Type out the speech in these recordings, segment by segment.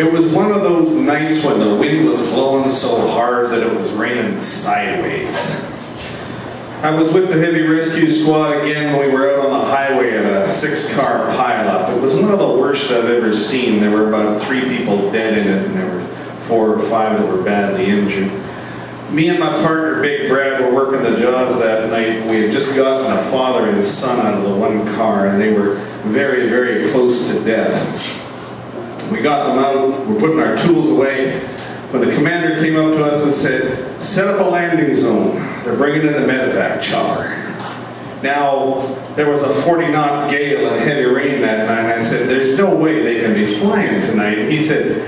It was one of those nights when the wind was blowing so hard that it was raining sideways. I was with the heavy rescue squad again when we were out on the highway at a 6-car pileup. It was one of the worst I've ever seen. There were about 3 people dead in it, and there were 4 or 5 that were badly injured. Me and my partner, Big Brad, were working the jaws that night. We had just gotten a father and his son out of the one car, and they were very, very close to death. We got them out, we're putting our tools away, when the commander came up to us and said, "Set up a landing zone. They're bringing in the medevac chopper." Now, there was a 40-knot gale and heavy rain that night, and I said, "There's no way they can be flying tonight." And he said,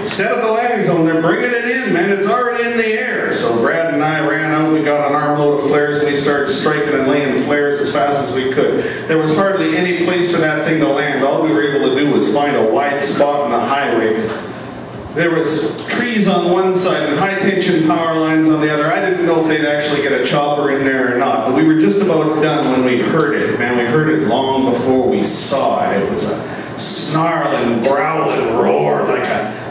"Set up the landing zone. They're bringing it in, man. It's already in the air." So Brad and I ran out. We got an armload of flares, and we started striking and laying flares as fast as we could. There was hardly any place for that thing to land. All we were able to do was find a wide spot on the highway. There was trees on one side and high-tension power lines on the other. I didn't know if they'd actually get a chopper in there or not, but we were just about done when we heard it. Man, we heard it long before we saw it. It was a snarling, growling roar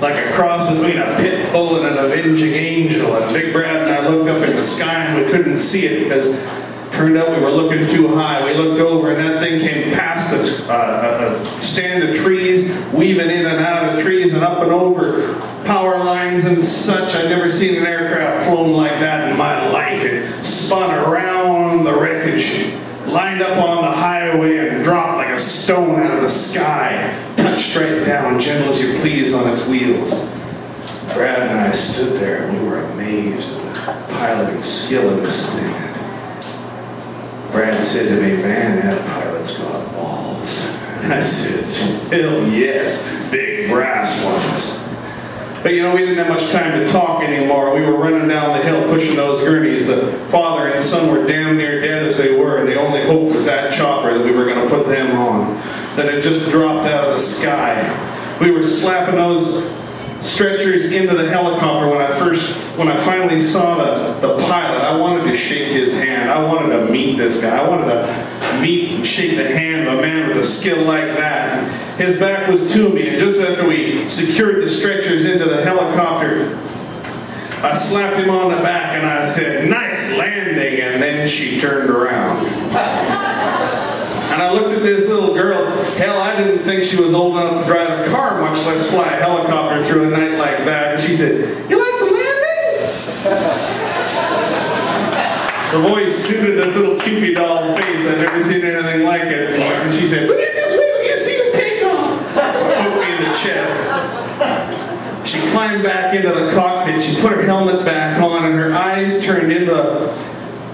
like a cross between a pit bull and an avenging angel. And Big Brad and I looked up in the sky and we couldn't see it because it turned out we were looking too high. We looked over and that thing came past a stand of trees, weaving in and out of trees and up and over power lines and such. I'd never seen an aircraft flown like that in my life. It spun around the wreckage, lined up on the highway and dropped like a stone out of the sky, touched right down, gentle as you please on its wheels. Brad and I stood there and we were amazed at the piloting skill of this thing. Brad said to me, "Man, that pilot's got balls." And I said, "Hell yes, big brass ones." But you know, we didn't have much time to talk anymore. We were running down the hill pushing those gurneys. The father and son were damn near dead as they were, and the only hope was that chopper that we were going to put them on, that had just dropped out of the sky. We were slapping those stretchers into the helicopter when I finally saw the pilot. I wanted to shake his hand. I wanted to meet this guy. I wanted to meet and shake the hand of a man with a skill like that. His back was to me, and just after we secured the stretchers into the helicopter, I slapped him on the back and I said, "Nice landing," and then she turned around. And I looked at this little girl. Hell, I didn't think she was old enough to drive a car, much less fly a helicopter through a night like that. And she said, "You like the landing?" The voice suited this little Cupid doll face. I've never seen anything like it. And she said, "Will you just wait till you see the takeoff?" Poked me in the chest. She climbed back into the cockpit. She put her helmet back on, and her eyes turned into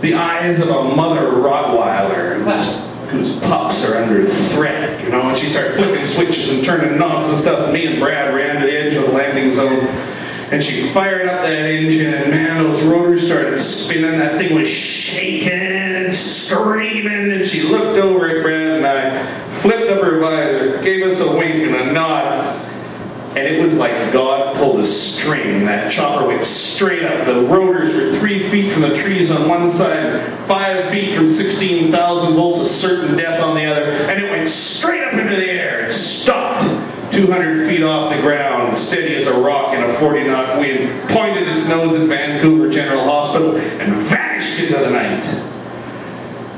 the eyes of a mother Rottweiler whose pups are under threat, you know, and she started flipping switches and turning knobs and stuff, and me and Brad ran to the edge of the landing zone, and she fired up that engine, and man, those rotors started spinning. That thing was shaking and screaming, and she looked over at Brad and I, flipped up her visor, gave us a wink and a nod, and it was like God pulled a string. That chopper went straight up. The rotors were 3 feet from the trees on one side, 5 feet from 16,000 volts of certain death on the other, and it went straight up into the air. It stopped 200 feet off the ground, steady as a rock in a 40-knot wind, pointed its nose at Vancouver General Hospital, and vanished into the night.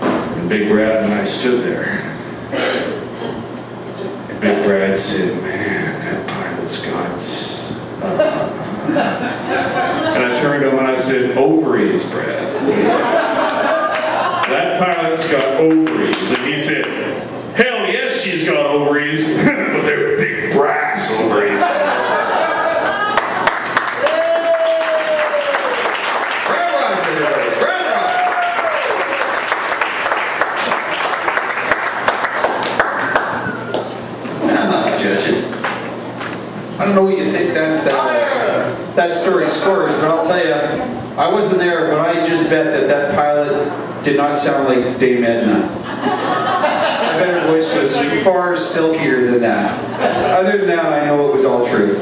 And Big Brad and I stood there. And Big Brad said, "Man, that pilot's guts." And I turned to him and I said, "Ovaries, Brad. That pilot's got ovaries." And he said, "Hell yes, she's got ovaries, but they're big brass ovaries." Brad Ross, everybody. Brad Ross. I'm not judging. I don't know what you think that story scores, but I'll tell you, I wasn't there, but I just bet that pilot did not sound like Dame Edna. I bet her voice was far silkier than that. Other than that, I know it was all true.